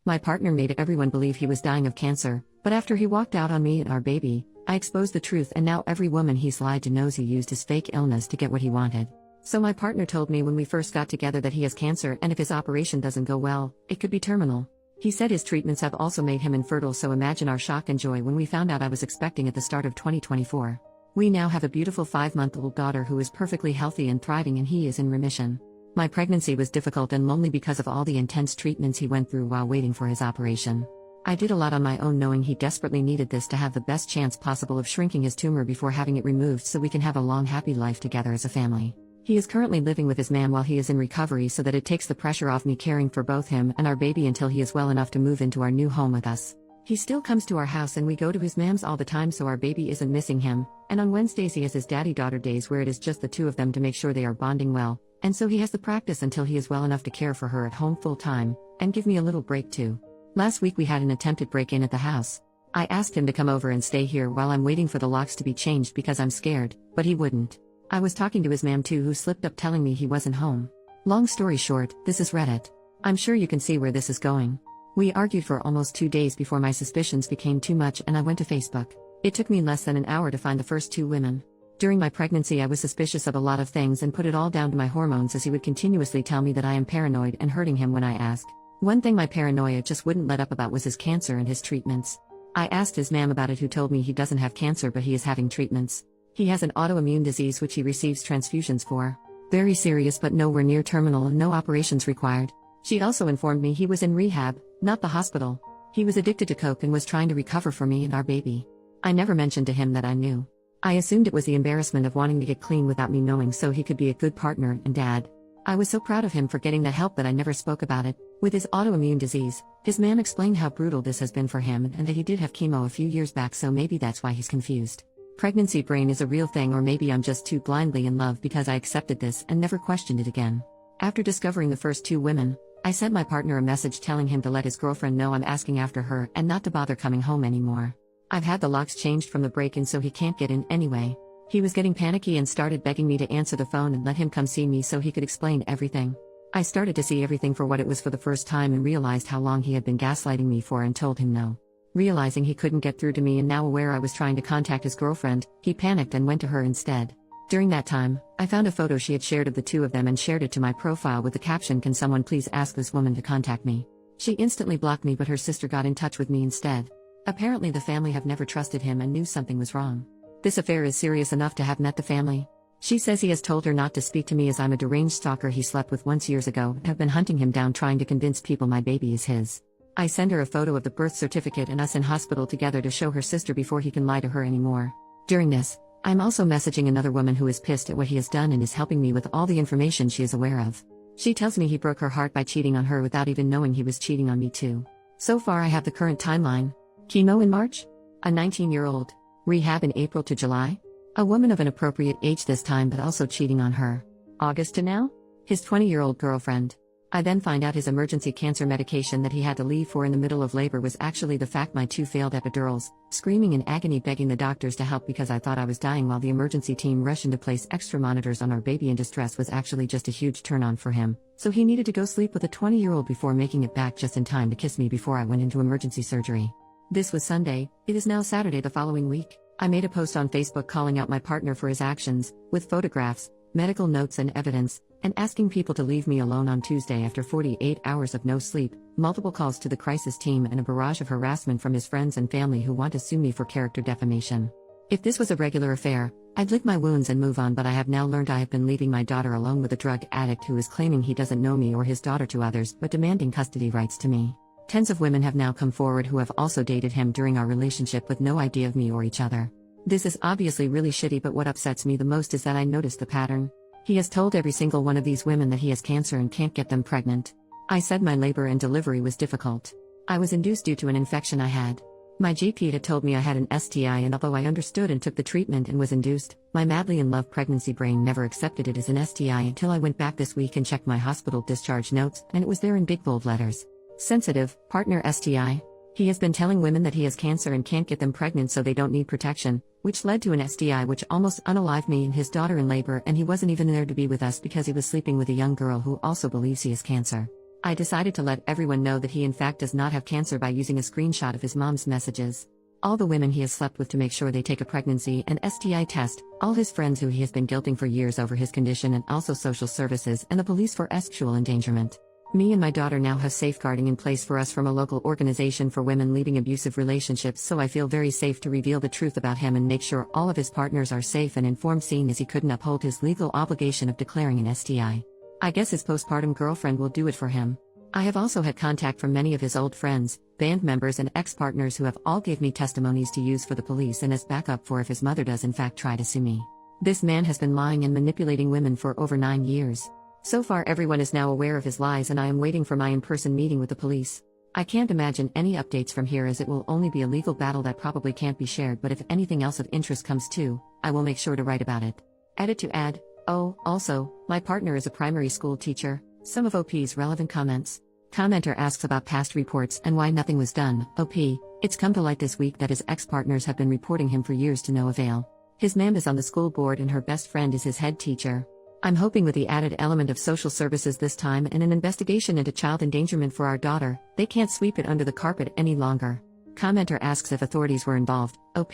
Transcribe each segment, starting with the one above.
My partner made everyone believe he was dying of cancer, but after he walked out on me and our baby, I exposed the truth, and now every woman he's lied to knows he used his fake illness to get what he wanted. So my partner told me when we first got together that he has cancer, and if his operation doesn't go well, it could be terminal. He said his treatments have also made him infertile, so imagine our shock and joy when we found out I was expecting at the start of 2024. We now have a beautiful 5-month-old daughter who is perfectly healthy and thriving, and he is in remission. My pregnancy was difficult and lonely because of all the intense treatments he went through while waiting for his operation. I did a lot on my own, knowing he desperately needed this to have the best chance possible of shrinking his tumor before having it removed so we can have a long happy life together as a family. He is currently living with his mom while he is in recovery so that it takes the pressure off me caring for both him and our baby until he is well enough to move into our new home with us. He still comes to our house and we go to his mom's all the time so our baby isn't missing him, and on Wednesdays he has his daddy-daughter days where it is just the two of them to make sure they are bonding well, and so he has the practice until he is well enough to care for her at home full time, and give me a little break too. Last week we had an attempted break-in at the house. I asked him to come over and stay here while I'm waiting for the locks to be changed because I'm scared, but he wouldn't. I was talking to his mom too, who slipped up telling me he wasn't home. Long story short, this is Reddit. I'm sure you can see where this is going. We argued for almost 2 days before my suspicions became too much and I went to Facebook. It took me less than an hour to find the first 2 women. During my pregnancy I was suspicious of a lot of things and put it all down to my hormones, as he would continuously tell me that I am paranoid and hurting him when I asked. One thing my paranoia just wouldn't let up about was his cancer and his treatments. I asked his mom about it, who told me he doesn't have cancer but he is having treatments. He has an autoimmune disease which he receives transfusions for. Very serious but nowhere near terminal and no operations required. She also informed me he was in rehab, not the hospital. He was addicted to coke and was trying to recover for me and our baby. I never mentioned to him that I knew. I assumed it was the embarrassment of wanting to get clean without me knowing so he could be a good partner and dad. I was so proud of him for getting the help that I never spoke about it. With his autoimmune disease, his man explained how brutal this has been for him and that he did have chemo a few years back, so maybe that's why he's confused. Pregnancy brain is a real thing, or maybe I'm just too blindly in love because I accepted this and never questioned it again. After discovering the first 2 women, I sent my partner a message telling him to let his girlfriend know I'm asking after her and not to bother coming home anymore. I've had the locks changed from the break-in so he can't get in anyway. He was getting panicky and started begging me to answer the phone and let him come see me so he could explain everything. I started to see everything for what it was for the first time and realized how long he had been gaslighting me for, and told him no. Realizing he couldn't get through to me and now aware I was trying to contact his girlfriend, he panicked and went to her instead. During that time, I found a photo she had shared of the 2 of them and shared it to my profile with the caption, "Can someone please ask this woman to contact me?" She instantly blocked me, but her sister got in touch with me instead. Apparently the family have never trusted him and knew something was wrong. This affair is serious enough to have met the family. She says he has told her not to speak to me as I'm a deranged stalker he slept with once years ago and have been hunting him down trying to convince people my baby is his. I send her a photo of the birth certificate and us in hospital together to show her sister before he can lie to her anymore. During this, I'm also messaging another woman who is pissed at what he has done and is helping me with all the information she is aware of. She tells me he broke her heart by cheating on her without even knowing he was cheating on me too. So far I have the current timeline. Chemo in March? A 19-year-old. Rehab in April to July? A woman of an appropriate age this time but also cheating on her. August to now? His 20-year-old girlfriend. I then find out his emergency cancer medication that he had to leave for in the middle of labor was actually the fact my 2 failed epidurals, screaming in agony begging the doctors to help because I thought I was dying while the emergency team rushed in to place extra monitors on our baby in distress was actually just a huge turn-on for him, so he needed to go sleep with a 20-year-old before making it back just in time to kiss me before I went into emergency surgery. This was Sunday, it is now Saturday the following week. I made a post on Facebook calling out my partner for his actions, with photographs, medical notes and evidence, and asking people to leave me alone on Tuesday after 48 hours of no sleep, multiple calls to the crisis team and a barrage of harassment from his friends and family who want to sue me for character defamation. If this was a regular affair, I'd lick my wounds and move on, but I have now learned I have been leaving my daughter alone with a drug addict who is claiming he doesn't know me or his daughter to others but demanding custody rights to me. Tens of women have now come forward who have also dated him during our relationship with no idea of me or each other. This is obviously really shitty, but what upsets me the most is that I noticed the pattern. He has told every single one of these women that he has cancer and can't get them pregnant. I said my labor and delivery was difficult. I was induced due to an infection I had. My GP had told me I had an STI, and although I understood and took the treatment and was induced, my madly in love pregnancy brain never accepted it as an STI until I went back this week and checked my hospital discharge notes, and it was there in big bold letters. Sensitive, partner STI. He has been telling women that he has cancer and can't get them pregnant so they don't need protection, which led to an STI which almost unalived me and his daughter in labor, and he wasn't even there to be with us because he was sleeping with a young girl who also believes he has cancer. I decided to let everyone know that he in fact does not have cancer by using a screenshot of his mom's messages. All the women he has slept with to make sure they take a pregnancy and STI test, all his friends who he has been guilting for years over his condition, and also social services and the police for sexual endangerment. Me and my daughter now have safeguarding in place for us from a local organization for women leaving abusive relationships, so I feel very safe to reveal the truth about him and make sure all of his partners are safe and informed, seeing as he couldn't uphold his legal obligation of declaring an STI. I guess his postpartum girlfriend will do it for him. I have also had contact from many of his old friends, band members and ex-partners who have all gave me testimonies to use for the police and as backup for if his mother does in fact try to sue me. This man has been lying and manipulating women for over 9 years. So far everyone is now aware of his lies and I am waiting for my in-person meeting with the police. I can't imagine any updates from here as it will only be a legal battle that probably can't be shared, but if anything else of interest comes too, I will make sure to write about it. Edit to add. Oh, also, my partner is a primary school teacher. Some of OP's relevant comments. Commenter asks about past reports and why nothing was done. OP, it's come to light this week that his ex-partners have been reporting him for years to no avail. His mom is on the school board and her best friend is his head teacher. I'm hoping with the added element of social services this time and an investigation into child endangerment for our daughter, they can't sweep it under the carpet any longer. Commenter asks if authorities were involved. OP,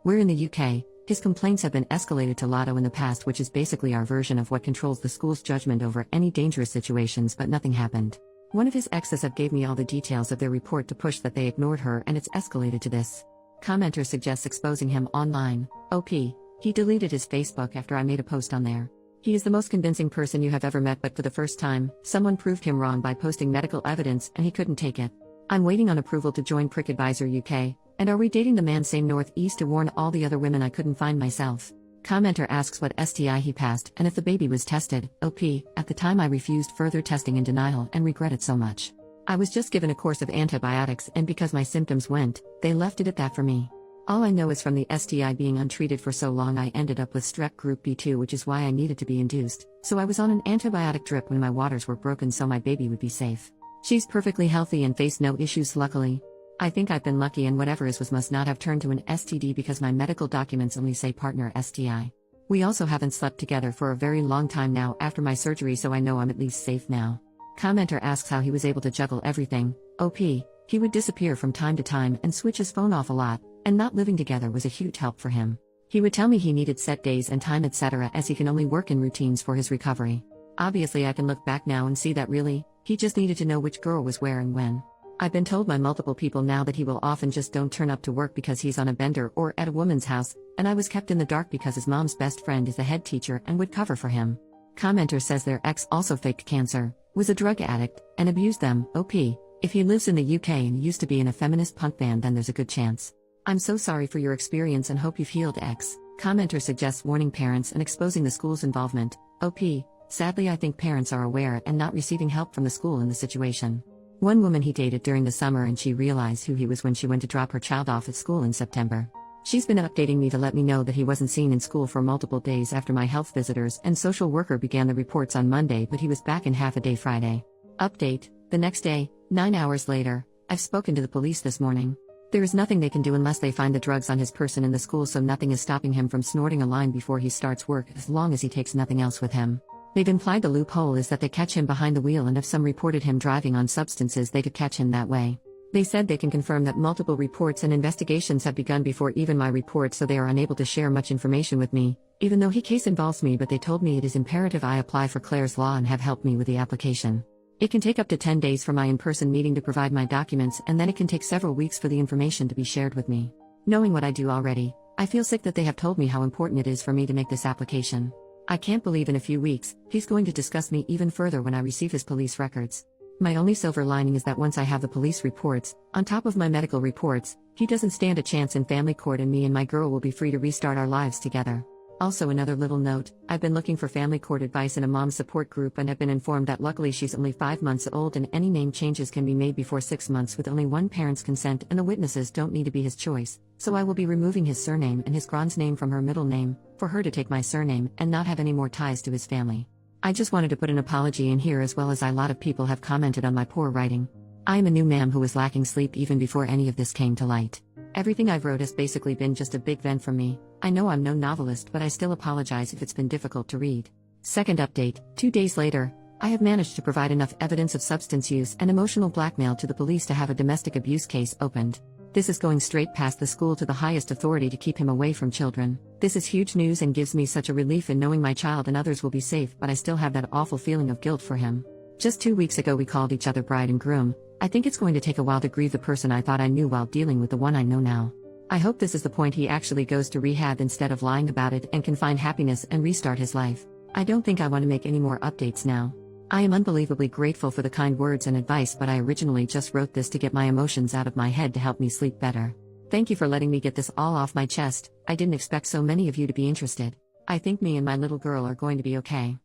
we're in the UK. His complaints have been escalated to Lotto in the past, which is basically our version of what controls the school's judgment over any dangerous situations, but nothing happened. One of his exes have gave me all the details of their report to push that they ignored her and it's escalated to this. Commenter suggests exposing him online. OP, he deleted his Facebook after I made a post on there. He is the most convincing person you have ever met, but for the first time, someone proved him wrong by posting medical evidence and he couldn't take it. I'm waiting on approval to join Prick Advisor UK, and are we dating the man same northeast to warn all the other women I couldn't find myself. Commenter asks what STI he passed and if the baby was tested. OP, at the time I refused further testing in denial and regret it so much. I was just given a course of antibiotics and because my symptoms went, they left it at that for me. All I know is from the STI being untreated for so long I ended up with strep group B2, which is why I needed to be induced, so I was on an antibiotic drip when my waters were broken so my baby would be safe. She's perfectly healthy and faced no issues luckily. I think I've been lucky and whatever is was must not have turned to an STD because my medical documents only say partner STI. We also haven't slept together for a very long time now after my surgery, so I know I'm at least safe now. Commenter asks how he was able to juggle everything. OP, he would disappear from time to time and switch his phone off a lot, and not living together was a huge help for him. He would tell me he needed set days and time etc. as he can only work in routines for his recovery. Obviously I can look back now and see that really, he just needed to know which girl was where and when. I've been told by multiple people now that he will often just don't turn up to work because he's on a bender or at a woman's house, and I was kept in the dark because his mom's best friend is the head teacher and would cover for him. Commenter says their ex also faked cancer, was a drug addict, and abused them. OP, if he lives in the UK and used to be in a feminist punk band then there's a good chance. I'm so sorry for your experience and hope you've healed. X. Commenter suggests warning parents and exposing the school's involvement. OP, sadly I think parents are aware and not receiving help from the school in the situation. One woman he dated during the summer and she realized who he was when she went to drop her child off at school in September. She's been updating me to let me know that he wasn't seen in school for multiple days after my health visitors and social worker began the reports on Monday, but he was back in half a day Friday. Update, the next day, 9 hours later, I've spoken to the police this morning. There is nothing they can do unless they find the drugs on his person in the school, so nothing is stopping him from snorting a line before he starts work as long as he takes nothing else with him. They've implied the loophole is that they catch him behind the wheel and if some reported him driving on substances they could catch him that way. They said they can confirm that multiple reports and investigations have begun before even my report, so they are unable to share much information with me, even though he case involves me, but they told me it is imperative I apply for Clare's Law and have helped me with the application. It can take up to 10 days for my in-person meeting to provide my documents and then it can take several weeks for the information to be shared with me. Knowing what I do already, I feel sick that they have told me how important it is for me to make this application. I can't believe in a few weeks, he's going to discuss me even further when I receive his police records. My only silver lining is that once I have the police reports, on top of my medical reports, he doesn't stand a chance in family court and me and my girl will be free to restart our lives together. Also another little note, I've been looking for family court advice in a mom support group and have been informed that luckily she's only 5 months old and any name changes can be made before 6 months with only one parent's consent and the witnesses don't need to be his choice, so I will be removing his surname and his grand's name from her middle name, for her to take my surname and not have any more ties to his family. I just wanted to put an apology in here as well as a lot of people have commented on my poor writing. I am a new ma'am who was lacking sleep even before any of this came to light. Everything I've wrote has basically been just a big vent from me. I know I'm no novelist but I still apologize if it's been difficult to read. Second update, 2 days later, I have managed to provide enough evidence of substance use and emotional blackmail to the police to have a domestic abuse case opened. This is going straight past the school to the highest authority to keep him away from children. This is huge news and gives me such a relief in knowing my child and others will be safe, but I still have that awful feeling of guilt for him. Just 2 weeks ago we called each other bride and groom. I think it's going to take a while to grieve the person I thought I knew while dealing with the one I know now. I hope this is the point he actually goes to rehab instead of lying about it and can find happiness and restart his life. I don't think I want to make any more updates now. I am unbelievably grateful for the kind words and advice, but I originally just wrote this to get my emotions out of my head to help me sleep better. Thank you for letting me get this all off my chest. I didn't expect so many of you to be interested. I think me and my little girl are going to be okay.